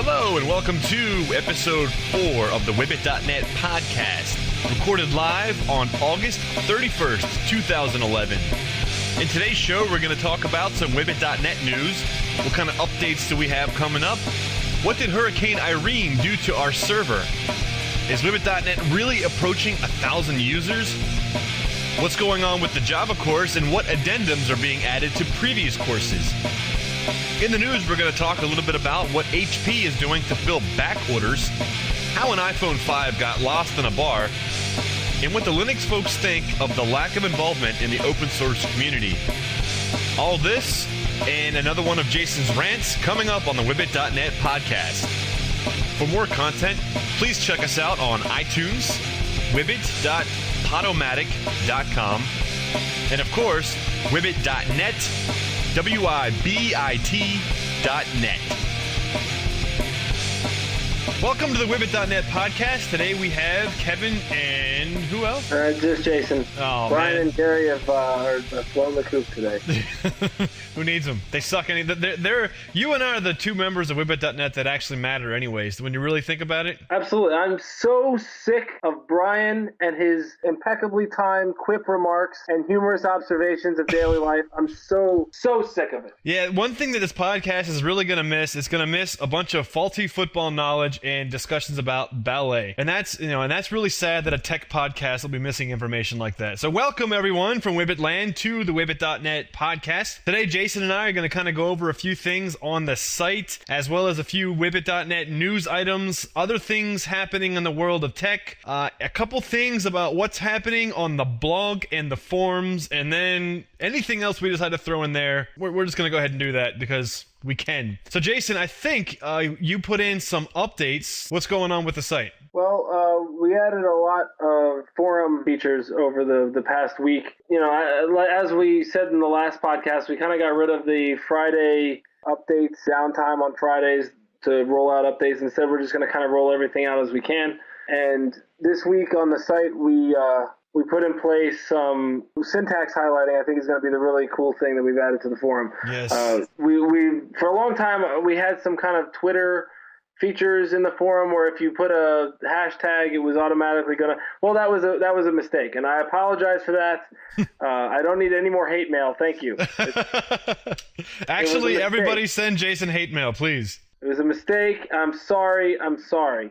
Hello and welcome to episode 4 of the WiBit.net podcast, recorded live on August 31st, 2011. In today's show, we're going to talk about some WiBit.net news. What kind of updates do we have coming up? What did Hurricane Irene do to our server? Is WiBit.net really approaching 1,000 users? What's going on with the Java course and what addendums are being added to previous courses? In the news, we're going to talk a little bit about what HP is doing to fill back orders, how an iPhone 5 got lost in a bar, and what the Linx folks think of the lack of involvement in the open source community. All this and another one of Jason's rants coming up on the WiBit.net podcast. For more content, please check us out on iTunes, wibit.podomatic.com, and of course, WiBit.net, WIBIT.net. Welcome to the WiBit.net podcast. Today we have Kevin and who else? Just Jason. Oh, Brian man. and Gary have flown the coop today. Who needs them? They suck. They're you and I are the two members of WiBit.net that actually matter anyways, when you really think about it. Absolutely. I'm so sick of Brian and his impeccably timed quip remarks and humorous observations of daily life. I'm so sick of it. Yeah, one thing that this podcast is really going to miss is going to miss a bunch of faulty football knowledge and discussions about ballet. And that's really sad that a tech podcast will be missing information like that. So welcome everyone from WiBit Land to the WiBit.net podcast. Today, Jason and I are going to kind of go over a few things on the site, as well as a few WiBit.net news items, other things happening in the world of tech, a couple things about what's happening on the blog and the forums, and then anything else we decide to throw in there. We're just going to go ahead and do that because we can. So Jason, I think you put in some updates. What's going on with the site? Well, we added a lot of forum features over the past week. You know, as we said in the last podcast, we kind of got rid of the Friday updates, downtime on Fridays to roll out updates. Instead, we're just going to kind of roll everything out as we can. And this week on the site, we put in place some syntax highlighting. I think is going to be the really cool thing that we've added to the forum. Yes. We for a long time, we had some kind of Twitter features in the forum where if you put a hashtag, it was automatically going to... Well, that was a mistake, and I apologize for that. I don't need any more hate mail. Thank you. Actually, everybody send Jason hate mail, please. It was a mistake. I'm sorry. So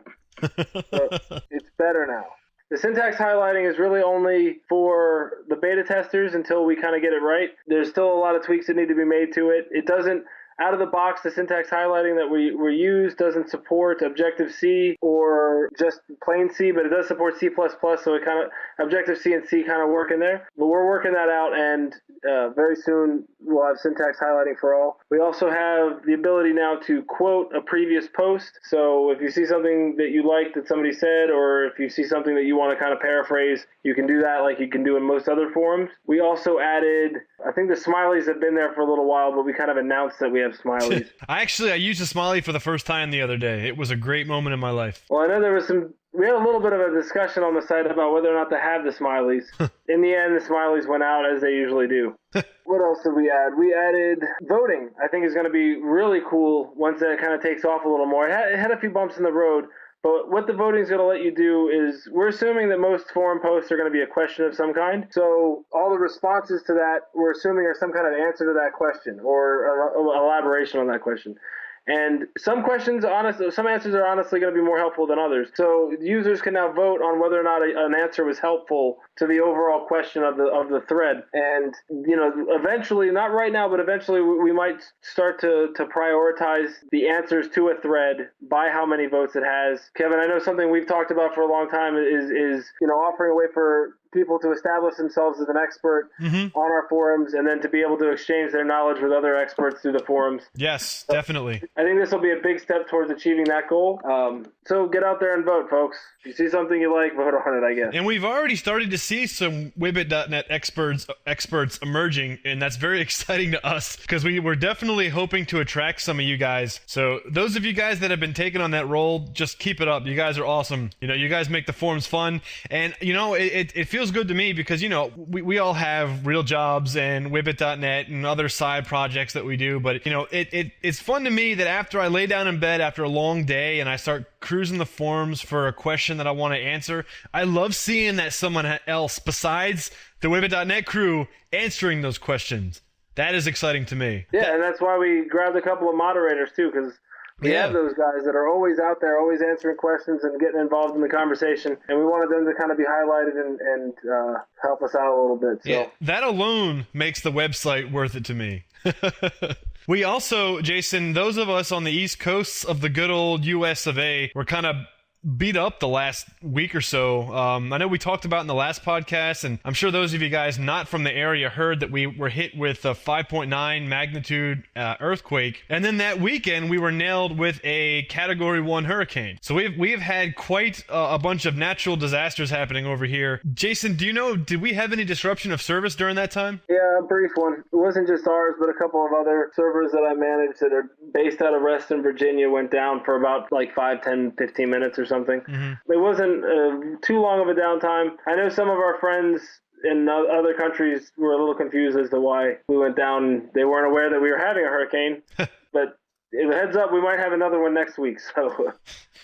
it's better now. The syntax highlighting is really only for the beta testers until we kind of get it right. There's still a lot of tweaks that need to be made to it. It doesn't, out of the box, the syntax highlighting that we use doesn't support Objective-C or just plain C, but it does support C++, so it kind of, Objective-C and C kind of work in there. But we're working that out, and very soon we'll have syntax highlighting for all. We also have the ability now to quote a previous post. So if you see something that you like that somebody said, or if you see something that you want to kind of paraphrase, you can do that like you can do in most other forums. We also added, I think the smileys have been there for a little while, but we kind of announced that we have smileys. I used a smiley for the first time the other day. It was a great moment in my life. Well, I know we had a little bit of a discussion on the site about whether or not to have the smileys. In the end, the smileys went out as they usually do. What else did we add? We added voting. I think is going to be really cool once that kind of takes off a little more. It had a few bumps in the road, but what the voting is going to let you do is, we're assuming that most forum posts are going to be a question of some kind. So all the responses to that, we're assuming are some kind of answer to that question or elaboration on that question. And some answers are honestly going to be more helpful than others. So users can now vote on whether or not an answer was helpful to the overall question of the thread. And, you know, eventually, not right now, but eventually we might start to prioritize the answers to a thread by how many votes it has. Kevin, I know something we've talked about for a long time is you know, offering a way for people to establish themselves as an expert on our forums, and then to be able to exchange their knowledge with other experts through the forums. Yes, definitely. I think this will be a big step towards achieving that goal. So get out there and vote, folks. If you see something you like, vote on it, I guess. And we've already started to see some WiBit.net experts emerging, and that's very exciting to us because we were definitely hoping to attract some of you guys. So those of you guys that have been taking on that role, just keep it up. You guys are awesome. You know, you guys make the forums fun, and you know, it feels good to me because, you know, we all have real jobs and WiBit.net and other side projects that we do, but you know, it's fun to me that after I lay down in bed after a long day and I start cruising the forums for a question that I want to answer, I love seeing that someone else besides the WiBit.net crew answering those questions. That is exciting to me. Yeah, and that's why we grabbed a couple of moderators too, because we have those guys that are always out there, always answering questions and getting involved in the conversation, and we wanted them to kind of be highlighted and help us out a little bit. So. Yeah, that alone makes the website worth it to me. We also, Jason, those of us on the East Coast of the good old US of A were kind of beat up the last week or so. I know we talked about in the last podcast, and I'm sure those of you guys not from the area heard that we were hit with a 5.9 magnitude earthquake, and then that weekend we were nailed with a Category 1 hurricane. So we've had quite a bunch of natural disasters happening over here. Jason, do you know, did we have any disruption of service during that time? Yeah, a brief one. It wasn't just ours, but a couple of other servers that I manage that are based out of Reston, Virginia, went down for about like 5, 10, 15 minutes or something. It wasn't too long of a downtime. I know some of our friends in other countries were a little confused as to why we went down. They weren't aware that we were having a hurricane, but heads up, we might have another one next week. So,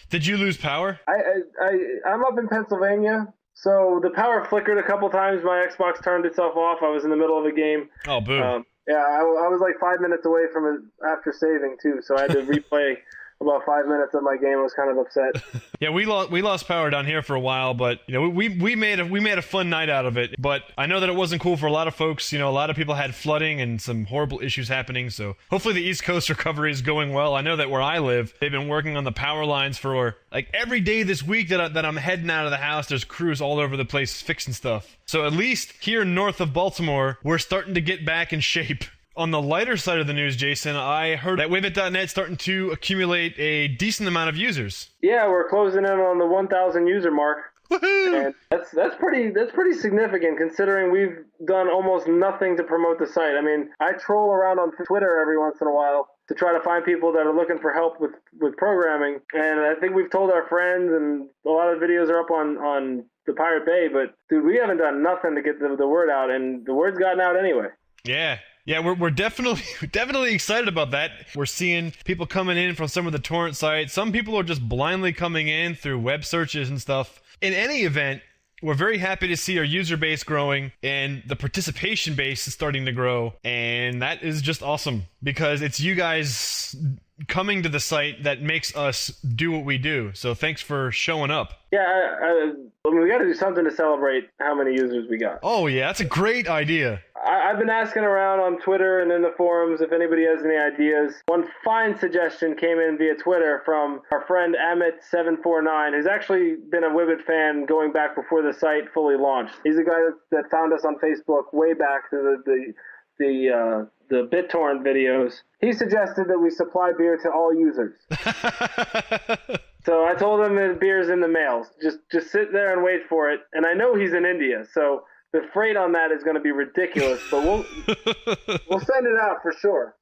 did you lose power? I'm up in Pennsylvania, so the power flickered a couple times. My Xbox turned itself off. I was in the middle of a game. Oh, boo. Yeah, I was like 5 minutes away from it after saving too, so I had to replay about 5 minutes of my game. I was kind of upset. Yeah, we lost power down here for a while, but you know, we made a fun night out of it. But I know that it wasn't cool for a lot of folks. You know, a lot of people had flooding and some horrible issues happening. So hopefully the East Coast recovery is going well. I know that where I live, they've been working on the power lines for like every day this week that I'm heading out of the house. There's crews all over the place fixing stuff. So at least here north of Baltimore, we're starting to get back in shape. On the lighter side of the news, Jason, I heard that WiBit.net starting to accumulate a decent amount of users. Yeah, we're closing in on the 1,000 user mark. Woohoo! And that's pretty significant considering we've done almost nothing to promote the site. I mean, I troll around on Twitter every once in a while to try to find people that are looking for help with programming, and I think we've told our friends, and a lot of videos are up on the Pirate Bay, but dude, we haven't done nothing to get the word out, and the word's gotten out anyway. Yeah, we're definitely excited about that. We're seeing people coming in from some of the torrent sites. Some people are just blindly coming in through web searches and stuff. In any event, we're very happy to see our user base growing and the participation base is starting to grow. And that is just awesome because it's you guys coming to the site that makes us do what we do. So thanks for showing up. Yeah, I mean, we got to do something to celebrate how many users we got. Oh, yeah, that's a great idea. I've been asking around on Twitter and in the forums if anybody has any ideas. One fine suggestion came in via Twitter from our friend Amit749, who's actually been a WiBit fan going back before the site fully launched. He's a guy that found us on Facebook way back to the BitTorrent videos. He suggested that we supply beer to all users. So I told him the beer's in the mail. Just sit there and wait for it. And I know he's in India, so the freight on that is going to be ridiculous, but we'll send it out for sure.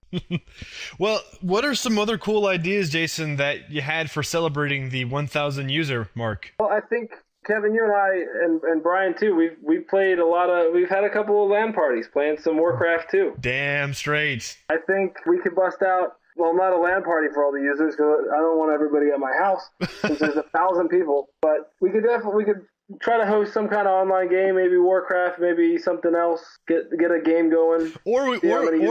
Well, what are some other cool ideas, Jason, that you had for celebrating the 1,000 user mark? Well, I think Kevin, you and I, and Brian too, we've played we've had a couple of LAN parties playing some Warcraft too. Damn straight. I think we could bust out, well, not a LAN party for all the users, because I don't want everybody at my house, since there's 1,000 people, but we could try to host some kind of online game, maybe Warcraft, maybe something else, get a game going. Or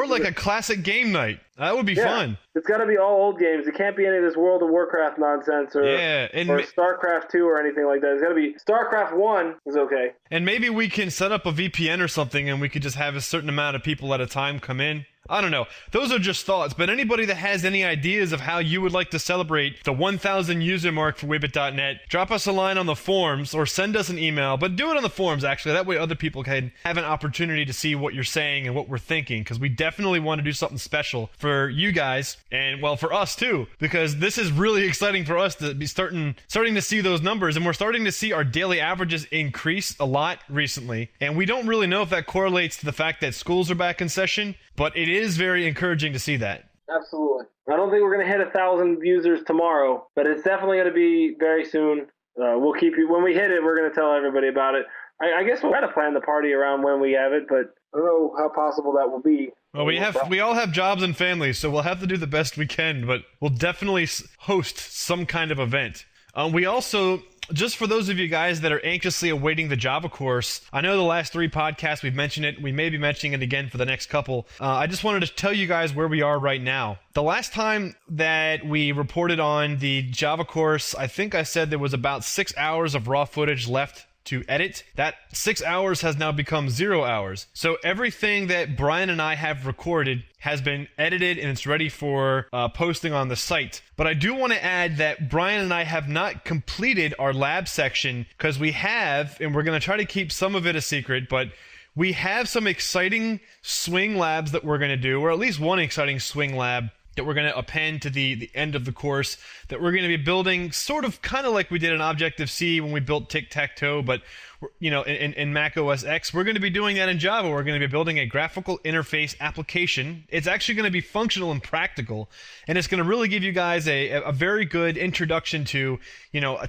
like a classic game night. That would be fun. It's got to be all old games. It can't be any of this World of Warcraft nonsense or StarCraft 2 or anything like that. It's got to be StarCraft 1 is okay. And maybe we can set up a VPN or something and we could just have a certain amount of people at a time come in. I don't know. Those are just thoughts, but anybody that has any ideas of how you would like to celebrate the 1,000 user mark for WiBit.net, drop us a line on the forums or send us an email, but do it on the forums, actually. That way other people can have an opportunity to see what you're saying and what we're thinking, because we definitely want to do something special for you guys and, well, for us too, because this is really exciting for us to be starting to see those numbers, and we're starting to see our daily averages increase a lot recently, and we don't really know if that correlates to the fact that schools are back in session, but it is very encouraging to see that. Absolutely. I don't think we're going to hit 1,000 users tomorrow, but it's definitely going to be very soon. We'll keep you, when we hit it, we're going to tell everybody about it. I guess we'll try to plan the party around when we have it, but I don't know how possible that will be. Well, we all have jobs and families, so we'll have to do the best we can, but we'll definitely host some kind of event. We also, just for those of you guys that are anxiously awaiting the Java course, I know the last 3 podcasts we've mentioned it. We may be mentioning it again for the next couple. I just wanted to tell you guys where we are right now. The last time that we reported on the Java course, I think I said there was about 6 hours of raw footage left to edit. That 6 hours has now become 0 hours. So everything that Brian and I have recorded has been edited and it's ready for posting on the site. But I do want to add that Brian and I have not completed our lab section, because we have, and we're going to try to keep some of it a secret, but we have some exciting swing labs that we're going to do, or at least one exciting swing lab that we're going to append to the end of the course, that we're going to be building sort of kind of like we did in Objective-C when we built Tic-Tac-Toe, but in Mac OS X. We're going to be doing that in Java. We're going to be building a graphical interface application. It's actually going to be functional and practical, and it's going to really give you guys a very good introduction to,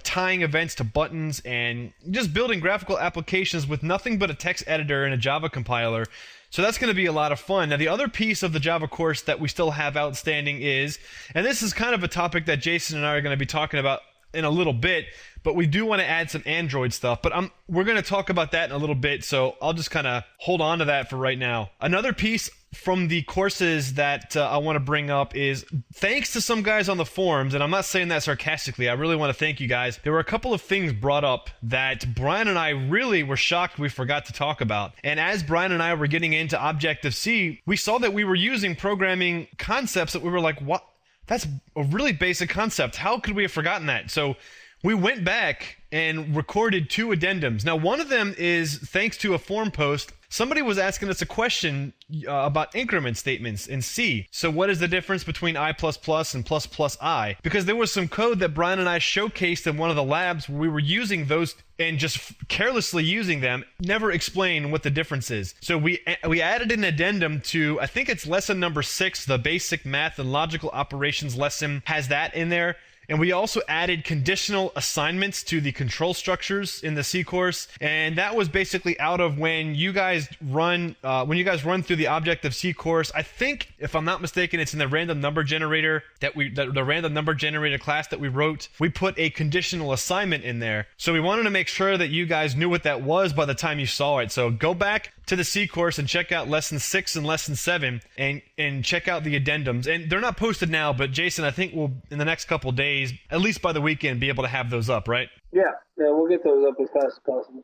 tying events to buttons and just building graphical applications with nothing but a text editor and a Java compiler. So that's going to be a lot of fun. Now, the other piece of the Java course that we still have outstanding is, and this is kind of a topic that Jason and I are going to be talking about in a little bit, but we do want to add some Android stuff. But we're going to talk about that in a little bit, so I'll just kind of hold on to that for right now. Another piece from the courses that I want to bring up is, thanks to some guys on the forums, and I'm not saying that sarcastically, I really want to thank you guys. There were a couple of things brought up that Brian and I really were shocked we forgot to talk about. And as Brian and I were getting into Objective-C, we saw that we were using programming concepts that we were like, what? That's a really basic concept. How could we have forgotten that? So we went back and recorded 2 addendums. Now, one of them is thanks to a forum post. Somebody was asking us a question about increment statements in C. So what is the difference between I++ and ++I? Because there was some code that Brian and I showcased in one of the labs where we were using those and just carelessly using them, never explain what the difference is. So we added an addendum to, I think it's lesson number 6, the basic math and logical operations lesson has that in there. And we also added conditional assignments to the control structures in the C course, and that was basically out of when you guys run through the Objective-C course. I think, if I'm not mistaken, it's in the random number generator the random number generator class that we wrote. We put a conditional assignment in there, so we wanted to make sure that you guys knew what that was by the time you saw it. So go back to the C course and check out lesson 6 and lesson 7 and check out the addendums. And they're not posted now, but Jason, I think we'll, in the next couple days, at least by the weekend, be able to have those up, right? Yeah, we'll get those up as fast as possible.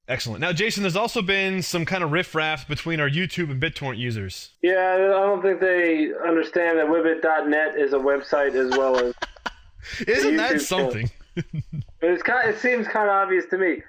Excellent. Now, Jason, there's also been some kind of riff-raff between our YouTube and BitTorrent users. Yeah, I don't think they understand that WiBit.net is a website as well as Isn't that something? It seems kind of obvious to me.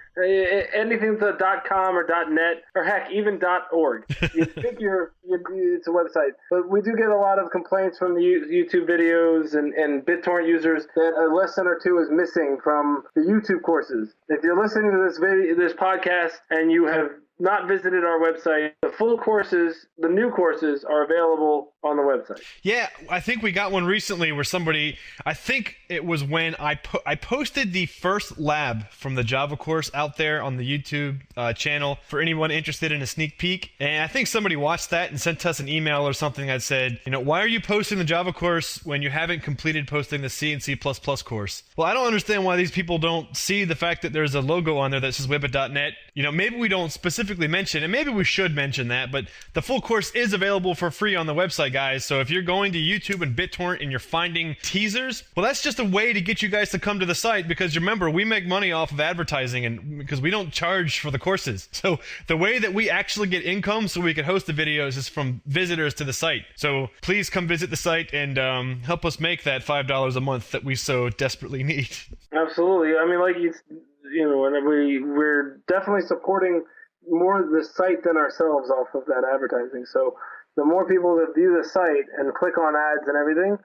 Anything with a .com or .net or heck even .org, you think it's a website. But we do get a lot of complaints from the YouTube videos and BitTorrent users that a lesson or 2 is missing from the YouTube courses. If you're listening to this podcast and you have not visited our website, the full courses, the new courses, are available on the website. Yeah, I think we got one recently where somebody, I think it was when I posted the first lab from the Java course out there on the YouTube channel for anyone interested in a sneak peek. And I think somebody watched that and sent us an email or something that said, why are you posting the Java course when you haven't completed posting the C and C++ course? Well, I don't understand why these people don't see the fact that there's a logo on there that says WiBit.net. Maybe we don't specifically specifically mention, and maybe we should mention that, but the full course is available for free on the website, guys. So if you're going to YouTube and BitTorrent and you're finding teasers, well, that's just a way to get you guys to come to the site, because remember, we make money off of advertising, and because we don't charge for the courses. So the way that we actually get income so we can host the videos is from visitors to the site. So please come visit the site and help us make that $5 a month that we so desperately need. Absolutely. I mean, like whenever we're definitely supporting more the site than ourselves off of that advertising. So the more people that view the site and click on ads and everything,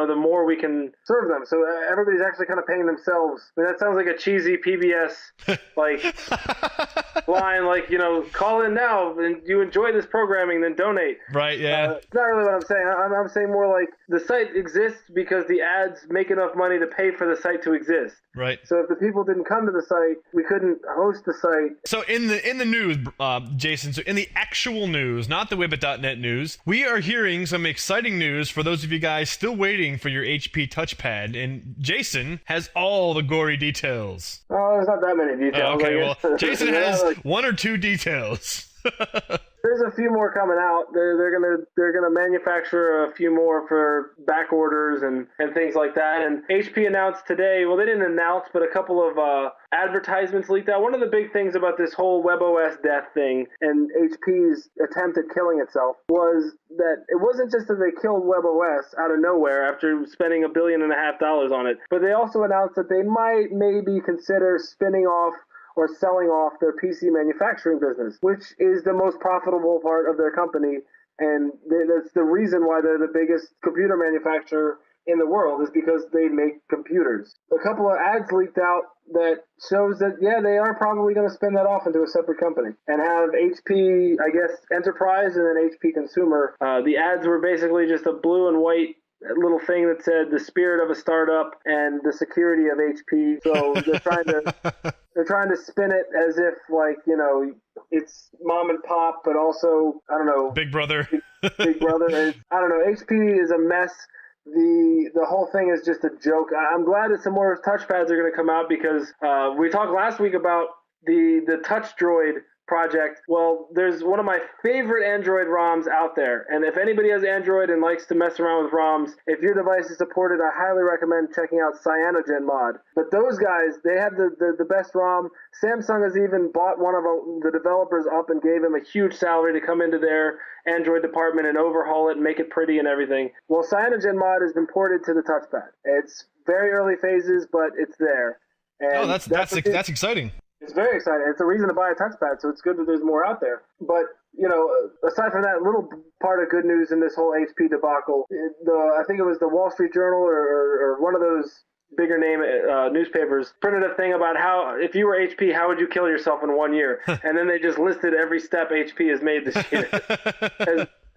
the more we can serve them. So everybody's actually kind of paying themselves. I mean, that sounds like a cheesy PBS line, call in now and you enjoy this programming, then donate. Right, yeah. It's not really what I'm saying. I'm saying more like the site exists because the ads make enough money to pay for the site to exist. Right. So if the people didn't come to the site, we couldn't host the site. So in the news, Jason, so in the actual news, not the WiBit.net news, we are hearing some exciting news for those of you guys still waiting for your HP touchpad, and Jason has all the gory details. Oh, there's not that many details. Okay, well, Jason has one or two details. There's a few more coming out. They're gonna manufacture a few more for back orders and things like that. And HP announced today. Well, they didn't announce, but a couple of advertisements leaked out. One of the big things about this whole WebOS death thing and HP's attempt at killing itself was that it wasn't just that they killed WebOS out of nowhere after spending $1.5 billion on it, but they also announced that they might maybe consider spinning off or selling off their PC manufacturing business, which is the most profitable part of their company. And that's the reason why they're the biggest computer manufacturer in the world, is because they make computers. A couple of ads leaked out that shows that, yeah, they are probably going to spin that off into a separate company and have HP, I guess, Enterprise and then HP Consumer. The ads were basically just a blue and white little thing that said the spirit of a startup and the security of HP. So they're trying to spin it as if it's mom and pop, but also, I don't know, Big Brother. Big Brother. I don't know. HP is a mess. The whole thing is just a joke. I'm glad that some more touchpads are going to come out because we talked last week about the Touch Droid project. Well, there's one of my favorite Android ROMs out there, and if anybody has Android and likes to mess around with ROMs, if your device is supported, I highly recommend checking out CyanogenMod. But those guys, they have the best ROM. Samsung has even bought one of the developers up and gave him a huge salary to come into their Android department and overhaul it and make it pretty and everything. Well, CyanogenMod has been ported to the touchpad. It's very early phases, but it's there. And that's exciting. It's very exciting. It's a reason to buy a touchpad, so it's good that there's more out there. But, aside from that little part of good news in this whole HP debacle, I think it was the Wall Street Journal or one of those bigger name newspapers printed a thing about how, if you were HP, how would you kill yourself in 1 year? And then they just listed every step HP has made this year.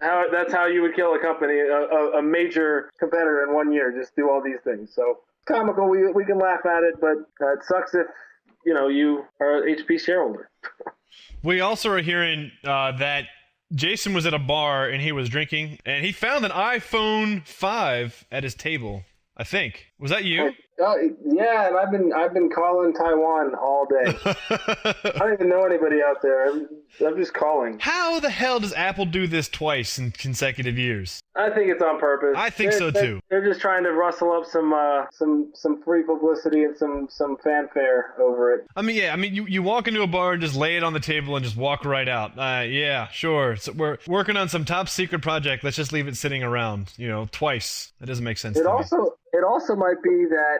That's how you would kill a company, a major competitor in 1 year. Just do all these things. So comical. We can laugh at it, but it sucks if you are an HP shareholder. We also are hearing that Jason was at a bar and he was drinking, and he found an iPhone 5 at his table, I think. Was that you? Yeah, and I've been calling Taiwan all day. I don't even know anybody out there. I'm just calling. How the hell does Apple do this twice in consecutive years? I think it's on purpose. I think so too. They're just trying to rustle up some free publicity and some fanfare over it. You walk into a bar and just lay it on the table and just walk right out. Yeah, sure. So we're working on some top secret project. Let's just leave it sitting around. Twice. That doesn't make sense. It also might be that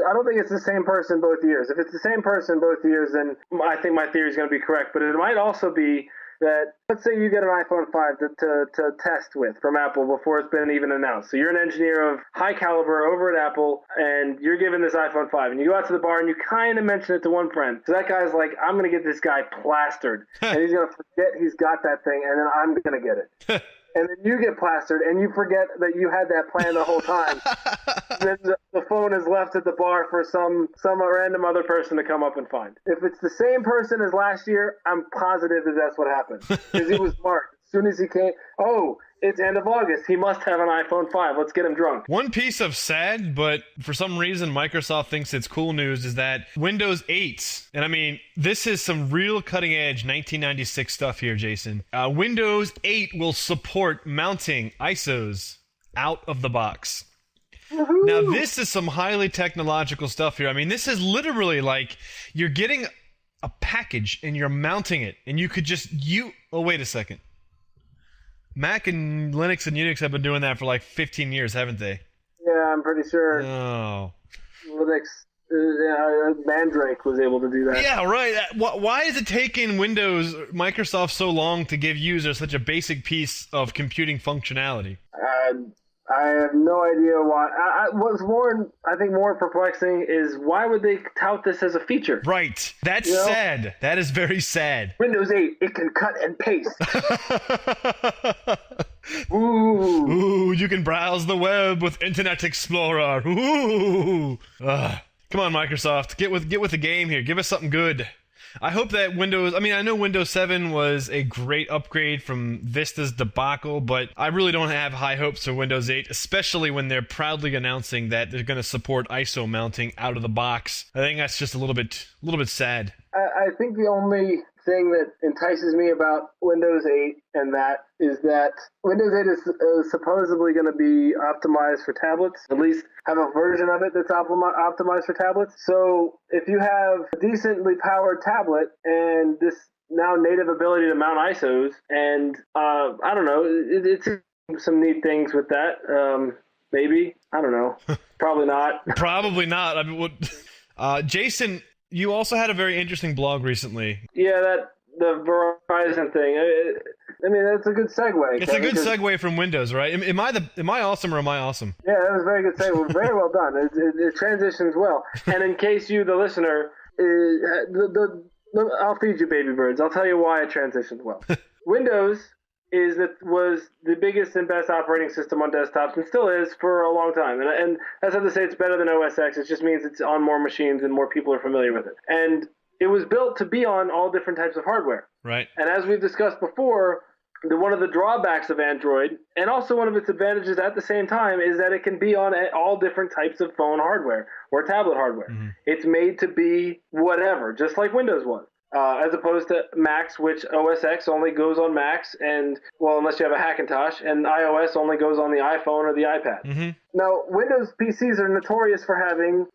I don't think it's the same person both years. If it's the same person both years, then I think my theory is going to be correct. But it might also be that, let's say you get an iPhone 5 to test with from Apple before it's been even announced. So you're an engineer of high caliber over at Apple, and you're given this iPhone 5, and you go out to the bar and you kind of mention it to one friend. So that guy's like, I'm going to get this guy plastered, and he's going to forget he's got that thing, and then I'm going to get it. And then you get plastered, and you forget that you had that plan the whole time. Then the phone is left at the bar for some random other person to come up and find. If it's the same person as last year, I'm positive that that's what happened. Because he was smart. As soon as he came, It's end of August. He must have an iPhone 5. Let's get him drunk. One piece of sad, but for some reason Microsoft thinks it's cool news, is that Windows 8, and I mean, this is some real cutting-edge 1996 stuff here, Jason. Windows 8 will support mounting ISOs out of the box. Woo-hoo. Now, this is some highly technological stuff here. I mean, this is literally like you're getting a package and you're mounting it, and you could just... Oh, wait a second. Mac and Linux and Unix have been doing that for like 15 years, haven't they? Yeah, I'm pretty sure. Oh. Linux, Mandrake was able to do that. Yeah, right. Why is it taking Microsoft so long to give users such a basic piece of computing functionality? I have no idea why. What's more, I think, more perplexing is why would they tout this as a feature? Right. That's sad. That is very sad. Windows 8, it can cut and paste. Ooh. Ooh, you can browse the web with Internet Explorer. Ooh. Come on, Microsoft. Get with the game here. Give us something good. I hope that I know Windows 7 was a great upgrade from Vista's debacle, but I really don't have high hopes for Windows 8, especially when they're proudly announcing that they're going to support ISO mounting out of the box. I think that's just a little bit sad. I think the only thing that entices me about Windows 8 and that is that Windows 8 is supposedly going to be optimized for tablets, at least have a version of it that's optimized for tablets. So if you have a decently powered tablet and this now native ability to mount ISOs, and I don't know, it's some neat things with that. Maybe. I don't know. Probably not. Probably not. I mean, Jason, you also had a very interesting blog recently. Yeah, the Verizon thing. I mean, that's a good segue. It's a good segue from Windows, right? Am I awesome or am I awesome? Yeah, that was a very good segue. Very well done. It transitions well. And in case you, the listener, I'll feed you baby birds. I'll tell you why it transitioned well. Windows was the biggest and best operating system on desktops and still is for a long time. And that's not to say it's better than OS X. It just means it's on more machines and more people are familiar with it. And it was built to be on all different types of hardware. Right. And as we've discussed before, one of the drawbacks of Android, and also one of its advantages at the same time, is that it can be on all different types of phone hardware or tablet hardware. Mm-hmm. It's made to be whatever, just like Windows was. As opposed to Macs, which OS X only goes on Macs, and, well, unless you have a Hackintosh, and iOS only goes on the iPhone or the iPad. Mm-hmm. Now, Windows PCs are notorious for having,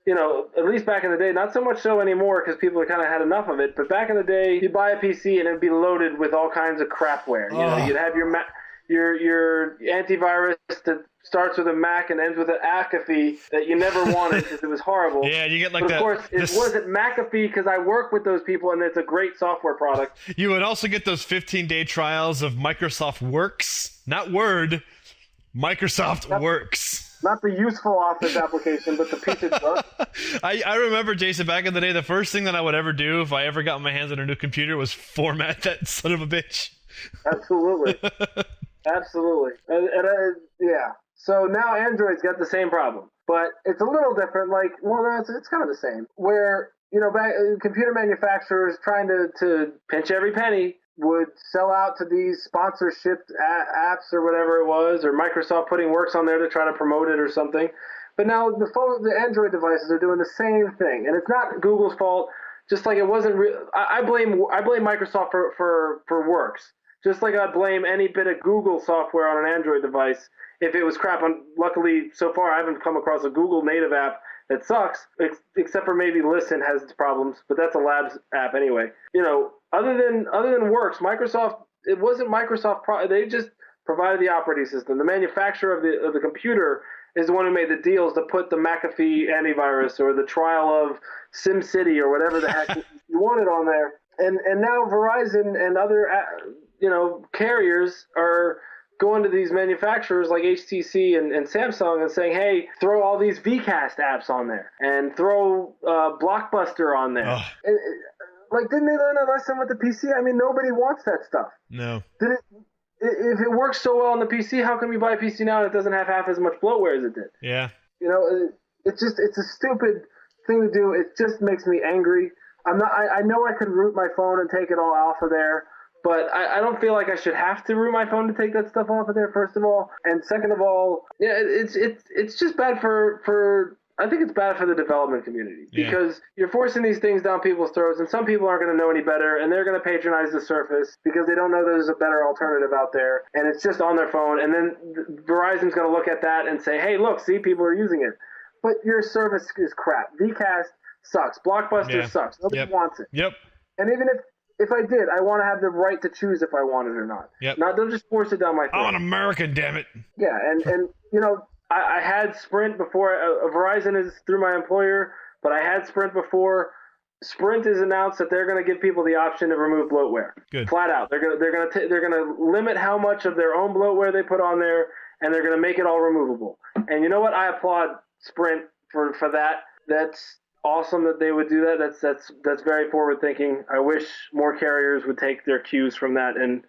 at least back in the day, not so much so anymore because people have kind of had enough of it, but back in the day, you'd buy a PC and it'd be loaded with all kinds of crapware. You'd have your antivirus that starts with a Mac and ends with an ACAFE that you never wanted because it was horrible. Yeah, you get like but that. Of course, it wasn't McAfee because I work with those people and it's a great software product. You would also get those 15-day trials of Microsoft Works, not Word, Microsoft Works. Not the useful Office application, but the piece of junk. I remember, Jason, back in the day, the first thing that I would ever do if I ever got my hands on a new computer was format that son of a bitch. Absolutely. Absolutely. Yeah. So now Android's got the same problem, but it's a little different. It's kind of the same. Where, computer manufacturers trying to pinch every penny would sell out to these sponsorship apps or whatever it was, or Microsoft putting Works on there to try to promote it or something. But now the Android devices are doing the same thing, and it's not Google's fault. Just like it wasn't. I blame Microsoft for Works. Just like I'd blame any bit of Google software on an Android device if it was crap. Luckily, so far, I haven't come across a Google native app that sucks, except for maybe Listen has its problems, but that's a Labs app anyway. Other than Works, Microsoft, it wasn't Microsoft. They just provided the operating system. The manufacturer of the computer is the one who made the deals to put the McAfee antivirus or the trial of SimCity or whatever the heck you wanted on there. And now Verizon and other carriers are going to these manufacturers like HTC and Samsung and saying, hey, throw all these VCast apps on there and throw Blockbuster on there. Didn't they learn a lesson with the PC? I mean, nobody wants that stuff. No. If it works so well on the PC, how come you buy a PC now and it doesn't have half as much bloatware as it did? Yeah. It's a stupid thing to do. It just makes me angry. I know I could root my phone and take it all off of there, But I don't feel like I should have to root my phone to take that stuff off of there, first of all. And second of all, yeah, it's just bad for I think it's bad for the development community because you're forcing these things down people's throats, and some people aren't going to know any better, and they're going to patronize the Surface because they don't know there's a better alternative out there, and it's just on their phone. And then Verizon's going to look at that and say, hey, look, see, people are using it. But your service is crap. Vcast sucks. Blockbuster sucks. Nobody wants it. Yep. And even if I did, I want to have the right to choose if I want it or not. Yep. Not don't just force it down my throat. I'm an American, damn it. Yeah, and you know, I had Sprint before. Verizon is through my employer, but I had Sprint before. Sprint has announced that they're going to give people the option to remove bloatware. Good. Flat out. They're going to limit how much of their own bloatware they put on there, and they're going to make it all removable. And you know what? I applaud Sprint for that. That's awesome that they would do that. That's very forward thinking. I wish more carriers would take their cues from that and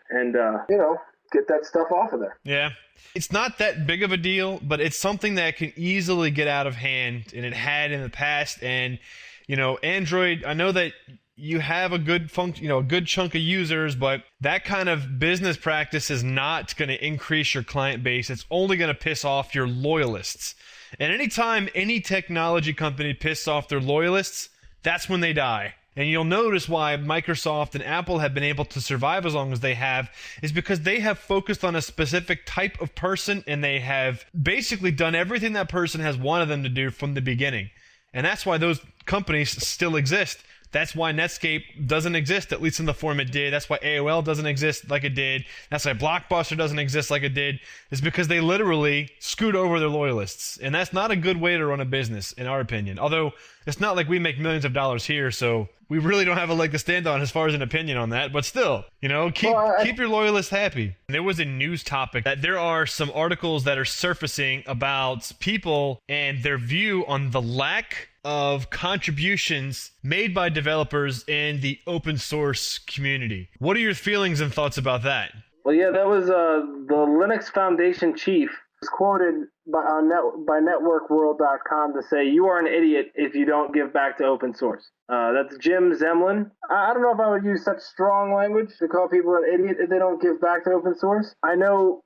you know, get that stuff off of there. Yeah. It's not that big of a deal, but it's something that can easily get out of hand, and it had in the past. And, you know, Android, I know that you have a good a good chunk of users, but that kind of business practice is not going to increase your client base. It's only going to piss off your loyalists. And anytime any technology company pisses off their loyalists, that's when they die. And you'll notice why Microsoft and Apple have been able to survive as long as they have is because they have focused on a specific type of person, and they have basically done everything that person has wanted them to do from the beginning. And that's why those companies still exist. That's why Netscape doesn't exist, at least in the form it did. That's why AOL doesn't exist like it did. That's why Blockbuster doesn't exist like it did. It's because they literally screwed over their loyalists. And that's not a good way to run a business, in our opinion. Although, it's not like we make millions of dollars here, so we really don't have a leg to stand on as far as an opinion on that. But still, you know, keep your loyalists happy. There was a news topic that there are some articles that are surfacing about people and their view on the lack of contributions made by developers in the open source community. What are your feelings and thoughts about that? Well, yeah, that was the Linux Foundation chief was quoted by networkworld.com to say, "You are an idiot if you don't give back to open source." That's Jim Zemlin. I don't know if I would use such strong language to call people an idiot if they don't give back to open source. I know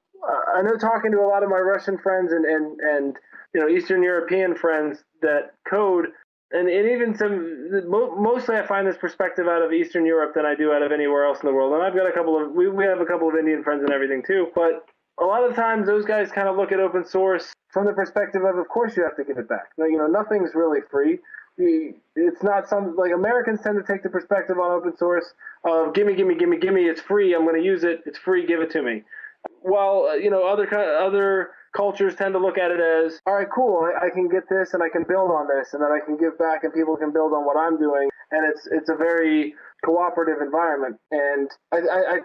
talking to a lot of my Russian friends and you know, Eastern European friends that code, and even mostly I find this perspective out of Eastern Europe than I do out of anywhere else in the world. And I've got we have a couple of Indian friends and everything too. But a lot of times those guys kind of look at open source from the perspective of course you have to give it back. You know, nothing's really free. It's not like Americans tend to take the perspective on open source of gimme, it's free, I'm going to use it, it's free, give it to me. While, you know, other cultures tend to look at it as, all right, cool, I can get this and I can build on this and then I can give back and people can build on what I'm doing. And it's a very cooperative environment. And I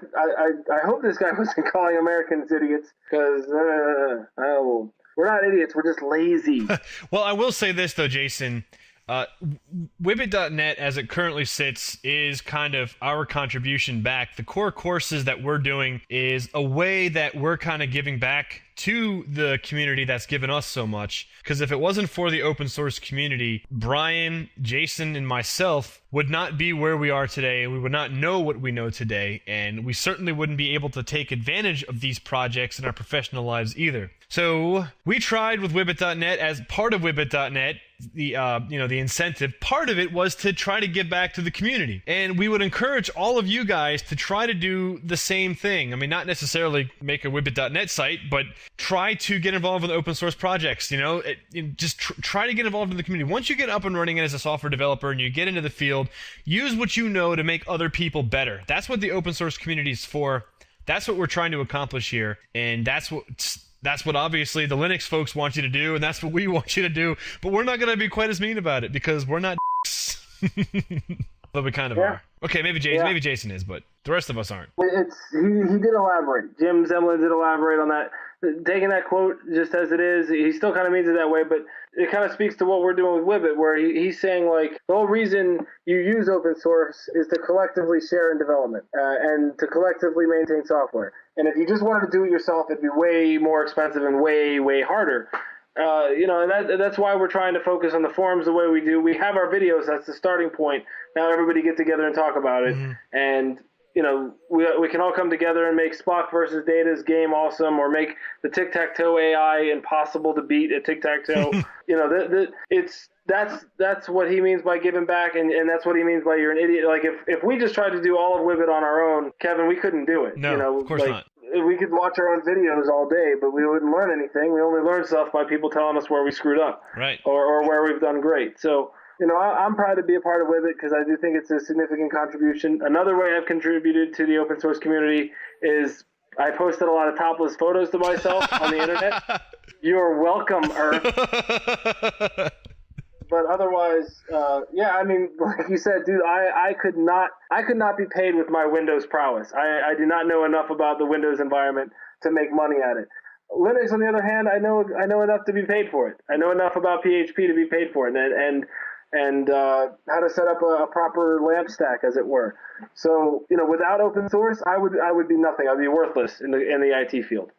hope this guy wasn't calling Americans idiots because we're not idiots, we're just lazy. Well, I will say this, though, Jason. WiBit.net, as it currently sits, is kind of our contribution back. The core courses that we're doing is a way that we're kind of giving back to the community that's given us so much. Because if it wasn't for the open source community, Brian, Jason, and myself would not be where we are today. We would not know what we know today, and we certainly wouldn't be able to take advantage of these projects in our professional lives either. So we tried with WiBit.net as part of WiBit.net. The incentive part of it was to try to give back to the community, and we would encourage all of you guys to try to do the same thing. I mean, not necessarily make a WiBit.net site, but try to get involved with open source projects. You know, just try to get involved in the community. Once you get up and running as a software developer and you get into the field, use what you know to make other people better. That's what the open source community is for. That's what we're trying to accomplish here, and that's what obviously the Linux folks want you to do, and that's what we want you to do. But we're not going to be quite as mean about it because we're not but we kind of are. Okay, maybe Jason is, but the rest of us aren't. He did elaborate. Jim Zemlin did elaborate on that. Taking that quote just as it is, he still kind of means it that way, but it kind of speaks to what we're doing with WiBit, where he's saying, like, the whole reason you use open source is to collectively share in development and to collectively maintain software. And if you just wanted to do it yourself, it'd be way more expensive and way, way harder. And that's why we're trying to focus on the forums the way we do. We have our videos. That's the starting point. Now everybody get together and talk about it. Mm-hmm. And, we can all come together and make Spock versus Data's game awesome, or make the tic-tac-toe AI impossible to beat at tic-tac-toe. That's what he means by giving back, and that's what he means by you're an idiot. Like if we just tried to do all of WiBit on our own, Kevin, we couldn't do it. No, of course not. We could watch our own videos all day, but we wouldn't learn anything. We only learn stuff by people telling us where we screwed up, right, or where we've done great. So, I'm proud to be a part of WiBit because I do think it's a significant contribution. Another way I've contributed to the open source community is I posted a lot of topless photos to myself on the internet. You're welcome, Earth. But otherwise, like you said, dude, I could not be paid with my Windows prowess. I do not know enough about the Windows environment to make money at it. Linux, on the other hand, I know enough to be paid for it. I know enough about PHP to be paid for it, and how to set up a proper lamp stack, as it were. So, without open source, I would be nothing. I'd be worthless in the IT field.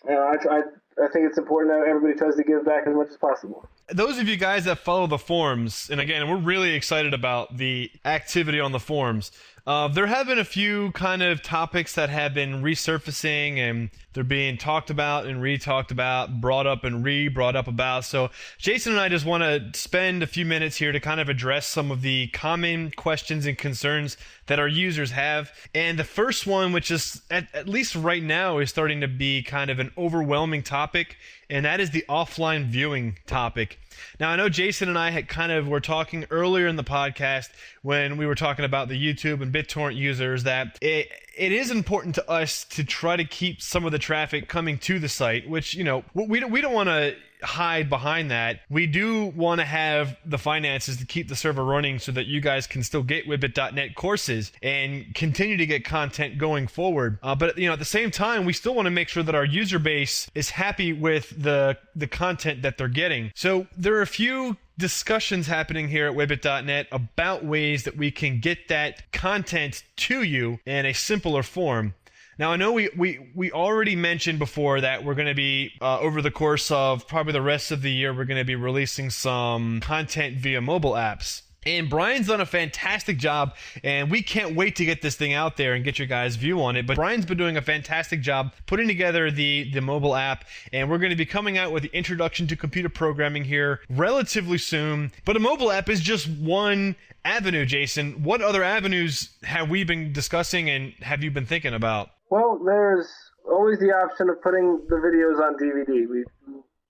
I think it's important that everybody tries to give back as much as possible. Those of you guys that follow the forums, and again, we're really excited about the activity on the forums. There have been a few kind of topics that have been resurfacing, and they're being talked about and re-talked about, brought up and re-brought up about. So Jason and I just want to spend a few minutes here to kind of address some of the common questions and concerns that our users have. And the first one, which is at least right now is starting to be kind of an overwhelming topic, and that is the offline viewing topic. Now, I know Jason and I were talking earlier in the podcast when we were talking about the YouTube and BitTorrent users that it is important to us to try to keep some of the traffic coming to the site, which, we don't want to hide behind that. We do want to have the finances to keep the server running so that you guys can still get WiBit.net courses and continue to get content going forward. But at the same time, we still want to make sure that our user base is happy with the content that they're getting. So there are a few discussions happening here at WiBit.net about ways that we can get that content to you in a simpler form. Now, I know we already mentioned before that we're going to be, over the course of probably the rest of the year, we're going to be releasing some content via mobile apps. And Brian's done a fantastic job, and we can't wait to get this thing out there and get your guys' view on it. But Brian's been doing a fantastic job putting together the mobile app, and we're going to be coming out with the introduction to computer programming here relatively soon. But a mobile app is just one avenue, Jason. What other avenues have we been discussing and have you been thinking about? Well, there's always the option of putting the videos on DVD.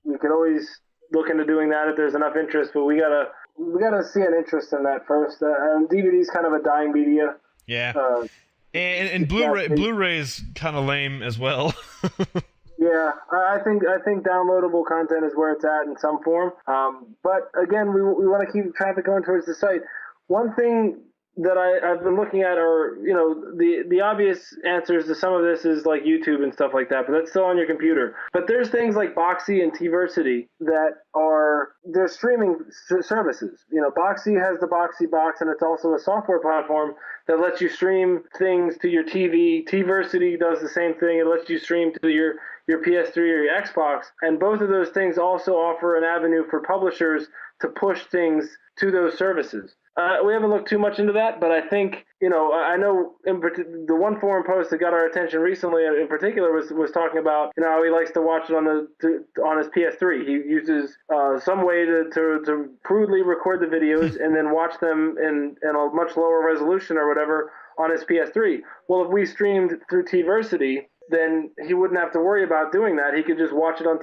We could always look into doing that if there's enough interest, but we gotta see an interest in that first. DVD is kind of a dying media. Yeah, and Blu-ray is kind of lame as well. Yeah, I think downloadable content is where it's at in some form. But again, we want to keep traffic going towards the site. One thing that I've been looking at are, the obvious answers to some of this is like YouTube and stuff like that, but that's still on your computer. But there's things like Boxy and Tversity that they're streaming services. Boxy has the Boxy box, and it's also a software platform that lets you stream things to your TV. Tversity does the same thing. It lets you stream to your PS3 or your Xbox. And both of those things also offer an avenue for publishers to push things to those services. We haven't looked too much into that, but I think, I know the one forum post that got our attention recently in particular was talking about, how he likes to watch it on his PS3. He uses some way to crudely record the videos and then watch them in a much lower resolution or whatever on his PS3. Well, if we streamed through Tversity, then he wouldn't have to worry about doing that. He could just watch it on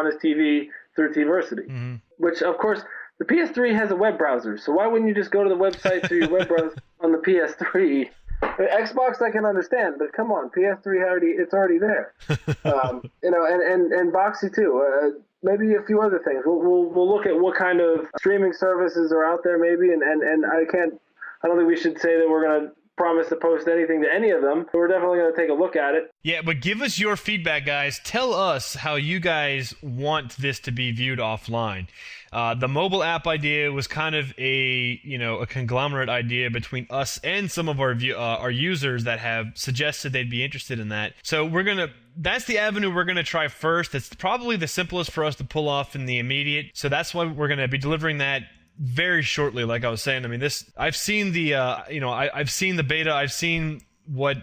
his TV through Tversity, mm-hmm. Which, of course, the PS3 has a web browser, so why wouldn't you just go to the website through your web browser on the PS3? The Xbox I can understand, but come on, PS3 it's already there. And Boxy too. Maybe a few other things. We'll look at what kind of streaming services are out there, maybe, and I don't think we should say that we're going to promise to post anything to any of them, but we're definitely going to take a look at it. Yeah, but give us your feedback, guys. Tell us how you guys want this to be viewed offline. The mobile app idea was kind of a conglomerate idea between us and some of our users that have suggested they'd be interested in that. So that's the avenue we're going to try first. It's probably the simplest for us to pull off in the immediate. So that's why we're going to be delivering that very shortly. Like I was saying, I've seen the I've seen the beta, I've seen what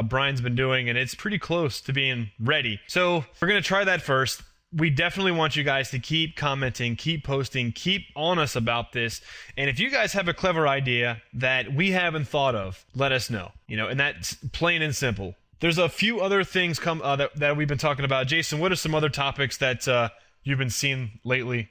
Brian's been doing, and it's pretty close to being ready. So we're going to try that first. We definitely want you guys to keep commenting, keep posting, keep on us about this. And if you guys have a clever idea that we haven't thought of, let us know. And that's plain and simple. There's a few other things that we've been talking about. Jason, what are some other topics that you've been seeing lately?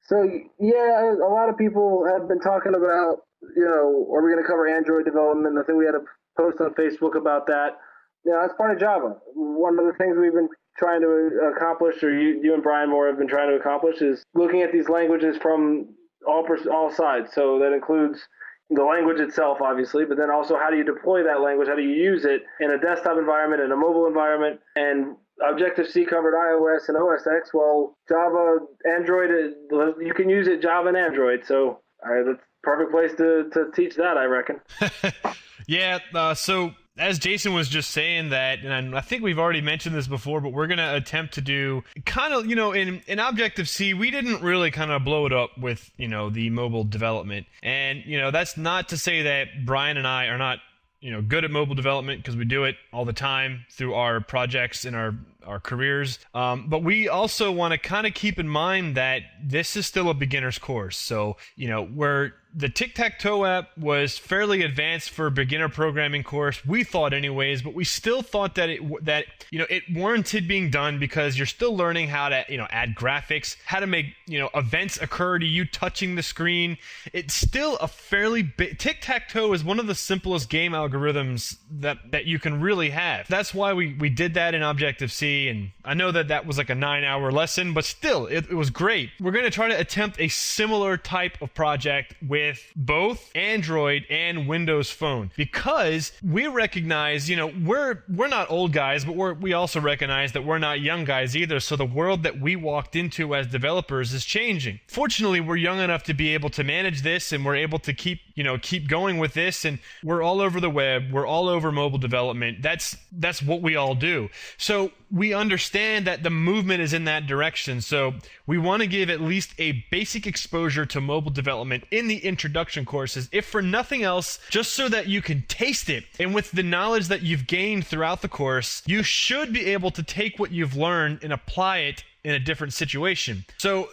So, yeah, a lot of people have been talking about, are we going to cover Android development? I think we had a post on Facebook about that. That's part of Java. One of the things we've been trying to accomplish, or you and Brian Moore have been trying to accomplish, is looking at these languages from all sides. So that includes the language itself, obviously, but then also how do you deploy that language? How do you use it in a desktop environment, in a mobile environment? And Objective-C covered iOS and OS X. Well, Java, Android, you can use it Java and Android. So that's a perfect place to teach that, I reckon. Yeah, so as Jason was just saying that, and I think we've already mentioned this before, but we're going to attempt to do kind of, in Objective-C, we didn't really kind of blow it up with, the mobile development. And, that's not to say that Brian and I are not, good at mobile development, because we do it all the time through our projects and our careers. But we also want to kind of keep in mind that this is still a beginner's course. So, where the tic-tac-toe app was fairly advanced for a beginner programming course, we thought anyways, but we still thought that it warranted being done, because you're still learning how to, add graphics, how to make, events occur to you touching the screen. It's still a fairly big... Tic-tac-toe is one of the simplest game algorithms that you can really have. That's why we did that in Objective-C, and I know that was like a 9-hour lesson, but still, it was great. We're going to try to attempt a similar type of project with both Android and Windows Phone, because we recognize, we're not old guys, but we also recognize that we're not young guys either. So the world that we walked into as developers is changing. Fortunately, we're young enough to be able to manage this, and we're able to keep going with this, and we're all over the web, we're all over mobile development. That's what we all do. So we understand that the movement is in that direction. So we want to give at least a basic exposure to mobile development in the introduction courses, if for nothing else, just so that you can taste it. And with the knowledge that you've gained throughout the course, you should be able to take what you've learned and apply it in a different situation. So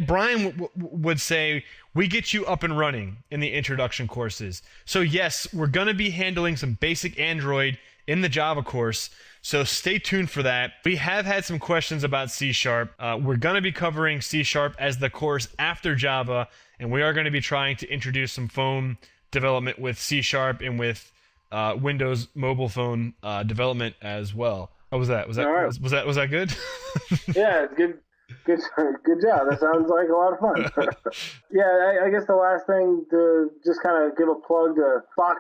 Brian would say, we get you up and running in the introduction courses. So yes, we're going to be handling some basic Android in the Java course, so stay tuned for that. We have had some questions about C#. We're going to be covering C# as the course after Java, and we are going to be trying to introduce some phone development with C# and with Windows mobile phone development as well. How was that? Was that good? Yeah, it's good. Good job. That sounds like a lot of fun. Yeah, I guess the last thing to just kind of give a plug to Spock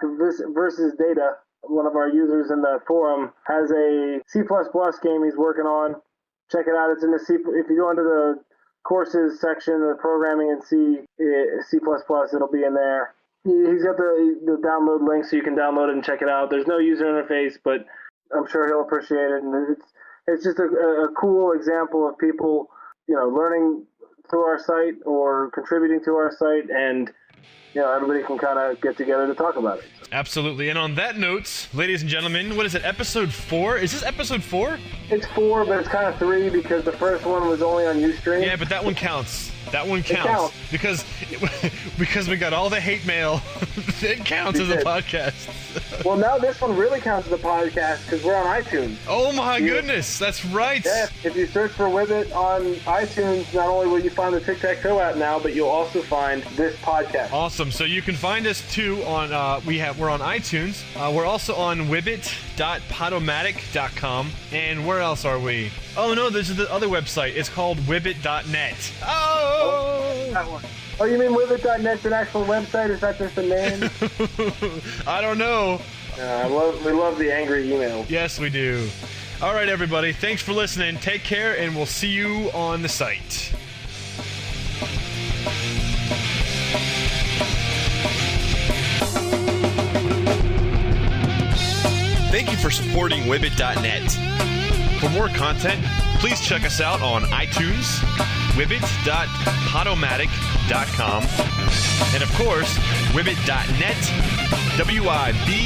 versus Data. One of our users in the forum has a C++ game he's working on. Check it out. It's in the C. If you go into the courses section, the programming in C++, it'll be in there. He's got the download link, so you can download it and check it out. There's no user interface, but I'm sure he'll appreciate it. And it's just a cool example of people, learning through our site or contributing to our site, and everybody can kind of get together to talk about it. Absolutely. And on that note, ladies and gentlemen, what is it, episode 4? Is this episode 4? It's 4, but it's kind of 3 because the first one was only on Ustream. Yeah, but that one counts. That one counts. Because we got all the hate mail. It counts as a podcast. Well, now this one really counts as a podcast because we're on iTunes. Oh my goodness, that's right. Yeah, if you search for WiBit on iTunes, not only will you find the Tic-Tac-Toe app now, but you'll also find this podcast. Awesome. So you can find us too on we're on iTunes. We're also on WiBit.podomatic.com. And where else are we? Oh no, this is the other website. It's called WiBit.net. Oh, that one. Oh, you mean WiBit.net's an actual website? Is that just a name? I don't know. We love the angry emails. Yes, we do. All right, everybody. Thanks for listening. Take care, and we'll see you on the site. Thank you for supporting WiBit.net. For more content, please check us out on iTunes, WiBit.podomatic.com, WiBit.com. And of course, WiBit.net, WIBIT.net.